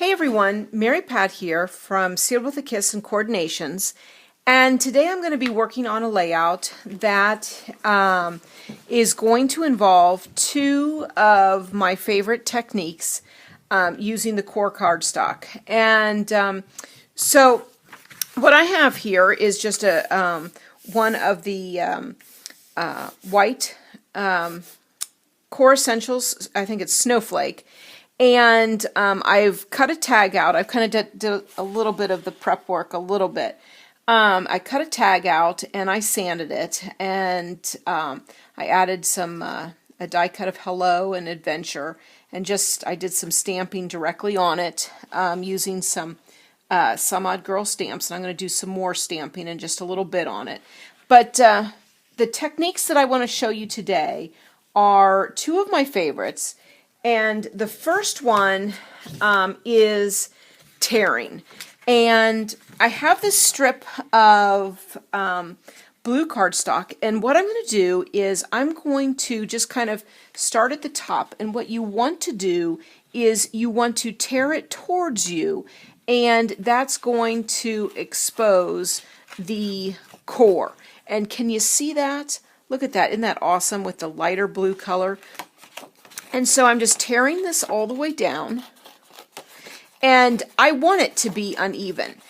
Hey everyone, Mary Pat here from Sealed with a Kiss and Coordinations, and today I'm going to be working on a layout that is going to involve two of my favorite techniques using the core cardstock. And so what I have here is just a one of the white Core Essentials, I think it's Snowflake. And I've cut a tag out. I've kind of did a little bit of the prep work, a little bit. I cut a tag out and I sanded it, and I added some a die cut of Hello and Adventure, and I did some stamping directly on it using some Odd Girl stamps, and I'm going to do some more stamping and just a little bit on it. But the techniques that I want to show you today are two of my favorites. And the first one is tearing. And I have this strip of blue cardstock, and what I'm going to do is I'm going to just kind of start at the top, and what you want to do is you want to tear it towards you, and that's going to expose the core. And can you see that? Look at that. Isn't that awesome with the lighter blue color? And so I'm just tearing this all the way down, and I want it to be uneven.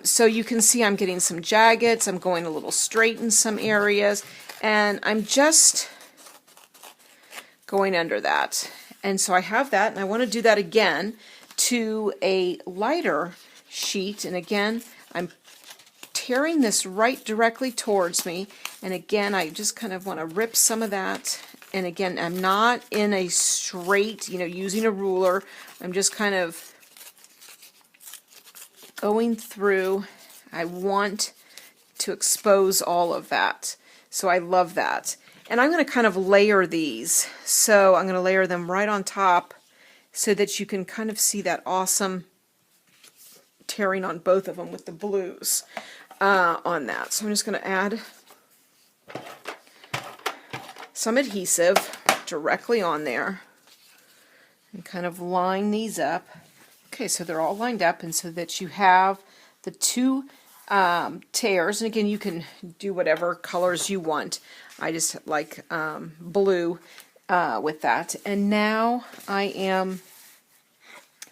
So you can see I'm getting some jaggeds, I'm going a little straight in some areas, and I'm just going under that. And so I have that, and I want to do that again to a lighter sheet, and again I'm tearing this right directly towards me, and again I just kind of want to rip some of that. And again, I'm not in a straight, using a ruler. I'm just kind of going through. I want to expose all of that. So I love that. And I'm going to kind of layer these. So I'm going to layer them right on top so that you can kind of see that awesome tearing on both of them with the blues on that. So I'm just going to add some adhesive directly on there and kind of line these up. Okay, so they're all lined up, and so that you have the two tears. And again, you can do whatever colors you want. I just like blue with that. And now I'm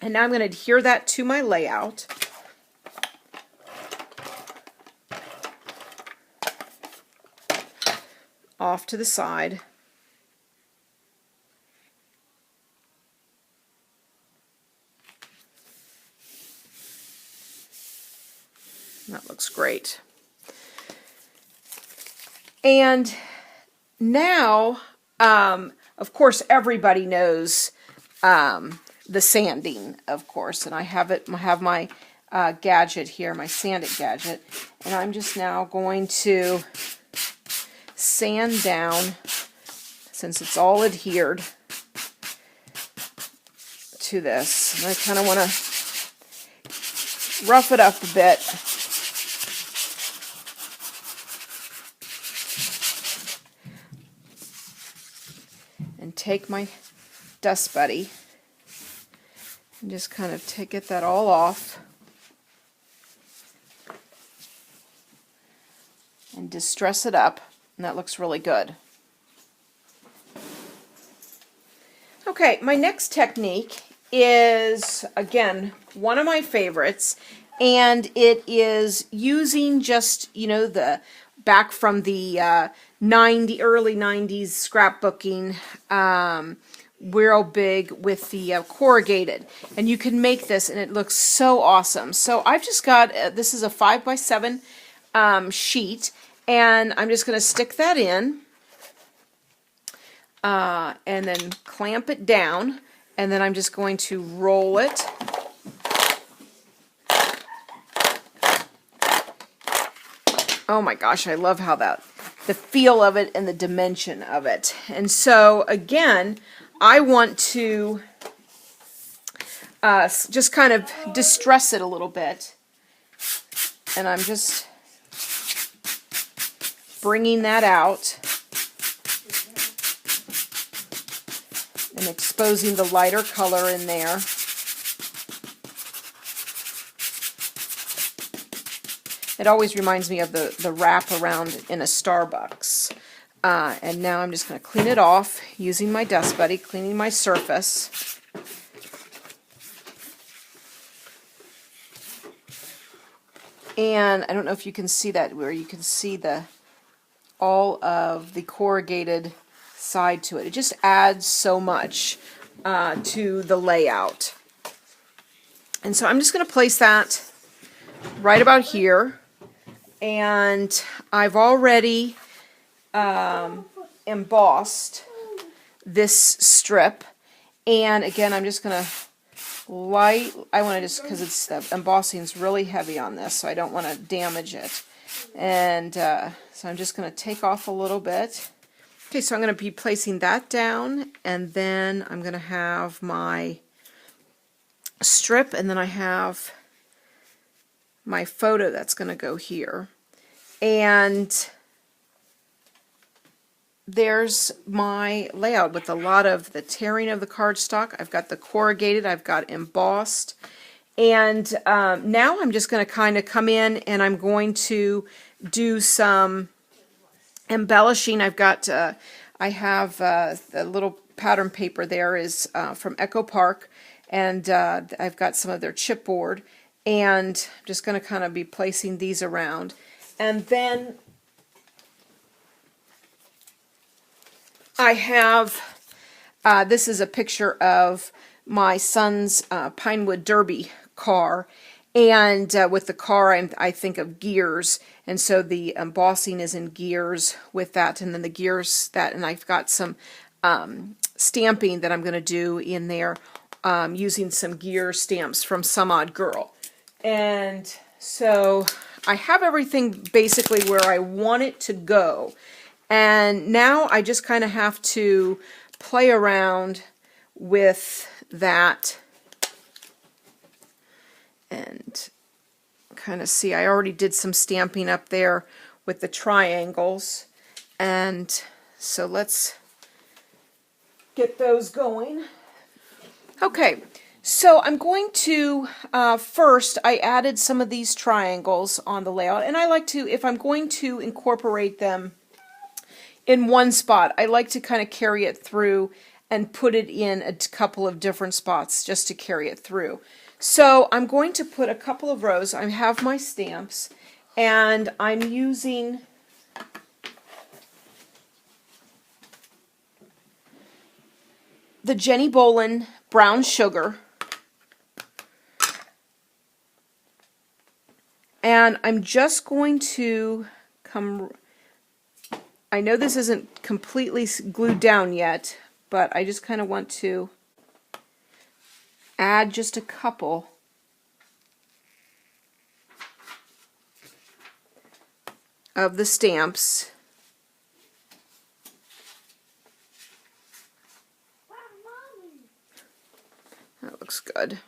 going to adhere that to my layout. Off to the side. That looks great. And now, of course, everybody knows the sanding, of course, and I have my gadget here, my sand it gadget, and I'm just now going to sand down, since it's all adhered to this. And I kind of want to rough it up a bit. And take my Dust Buddy and just kind of get that all off. And distress it up. And that looks really good. Okay, my next technique is, again, one of my favorites, and it is using just, the back from the early 90s scrapbooking, real big with the corrugated. And you can make this, and it looks so awesome. So I've just got, this is a 5x7 sheet, and I'm just going to stick that in and then clamp it down, and then I'm just going to roll it. Oh my gosh, I love how the feel of it and the dimension of it. And so again, I want to just kind of distress it a little bit, and I'm just bringing that out and exposing the lighter color in there. It always reminds me of the wrap around in a Starbucks. And now I'm just going to clean it off using my Dust Buddy, cleaning my surface. And I don't know if you can see that, where you can see all of the corrugated side to it. It just adds so much to the layout. And so I'm just going to place that right about here. And I've already embossed this strip. And again, I'm just going to I want to just, because the embossing is really heavy on this, so I don't want to damage it. And so I'm just going to take off a little bit. Okay, so I'm going to be placing that down, and then I'm going to have my strip, and then I have my photo that's going to go here. And there's my layout with a lot of the tearing of the cardstock. I've got the corrugated, I've got embossed, and now I'm just going to kind of come in and I'm going to do some embellishing. I've got, I have the little pattern paper there is from Echo Park, and I've got some of their chipboard, and I'm just going to kind of be placing these around. And then I have, this is a picture of my son's Pinewood Derby car, and with the car I think of gears, and so the embossing is in gears with that, and then the gears and I've got some stamping that I'm going to do in there using some gear stamps from Some Odd Girl. And so I have everything basically where I want it to go. And now I just kind of have to play around with that and kind of see. I already did some stamping up there with the triangles, and so let's get those going. Okay, so I'm going to, first I added some of these triangles on the layout, and I like to, if I'm going to incorporate them in one spot, I like to kind of carry it through and put it in a couple of different spots just to carry it through. So I'm going to put a couple of rows. I have my stamps, and I'm using the Jenny Bolin Brown Sugar, and I'm just going to come. I know this isn't completely glued down yet, but I just kind of want to add just a couple of the stamps. That looks good.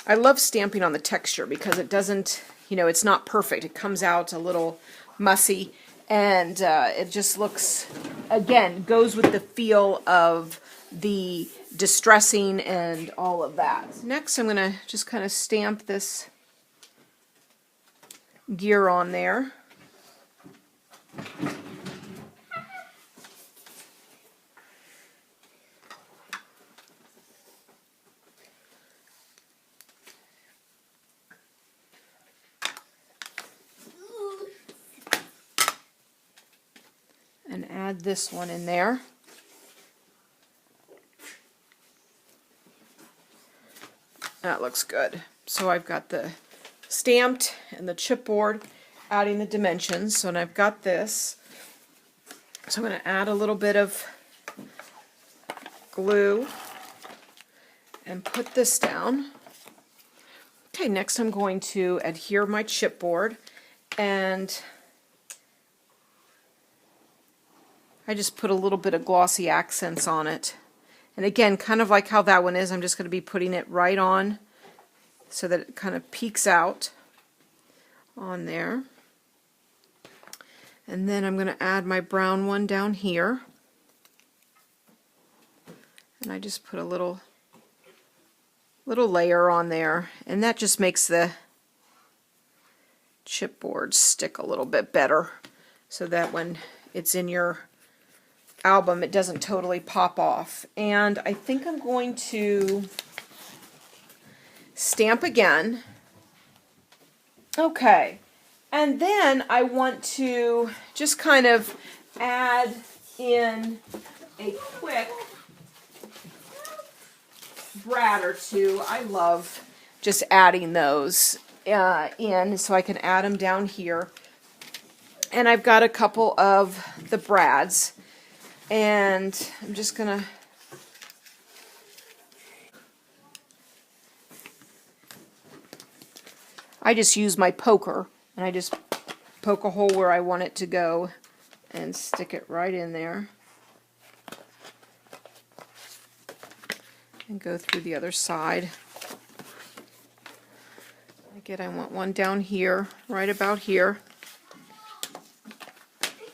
I love stamping on the texture because it doesn't, it's not perfect. It comes out a little mussy, and it just looks, again, goes with the feel of the distressing and all of that. Next I'm going to just kind of stamp this gear on there. And add this one in there. That looks good. So I've got the stamped and the chipboard, adding the dimensions. So, and I've got this. So I'm going to add a little bit of glue and put this down. Okay, next I'm going to adhere my chipboard, and I just put a little bit of glossy accents on it. And again, kind of like how that one is, I'm just going to be putting it right on so that it kind of peeks out on there. And then I'm going to add my brown one down here. And I just put a little layer on there, and that just makes the chipboards stick a little bit better so that when it's in your album it doesn't totally pop off. And I think I'm going to stamp again. Okay, and then I want to just kind of add in a quick brad or two. I love just adding those in, so I can add them down here. And I've got a couple of the brads, and I'm just gonna use my poker, and I just poke a hole where I want it to go and stick it right in there and go through the other side. Again, I want one down here, right about here.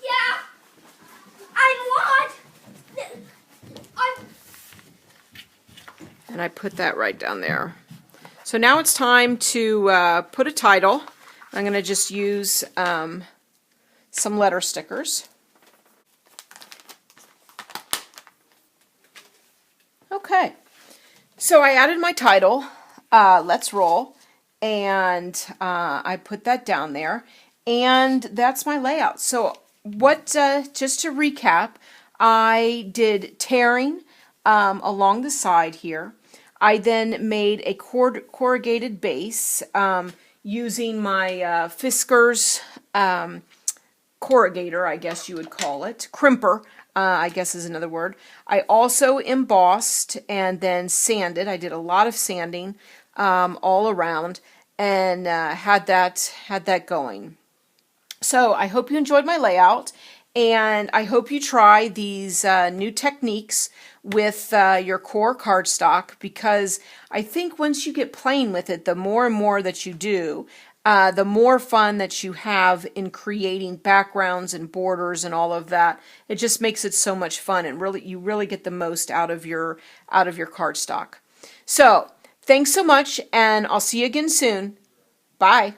Yeah, and I put that right down there. So now it's time to put a title. I'm going to just use some letter stickers. Okay, so I added my title, Let's Roll, and I put that down there, and that's my layout. So what, just to recap, I did tearing along the side here. I then made a corrugated base using my Fisker's corrugator, I guess you would call it, crimper, I guess is another word. I also embossed and then sanded. I did a lot of sanding all around, and had that going. So I hope you enjoyed my layout, and I hope you try these new techniques with your core cardstock, because I think once you get playing with it, the more and more that you do, the more fun that you have in creating backgrounds and borders and all of that. It just makes it so much fun, and you really get the most out of your cardstock. So thanks so much, and I'll see you again soon. Bye.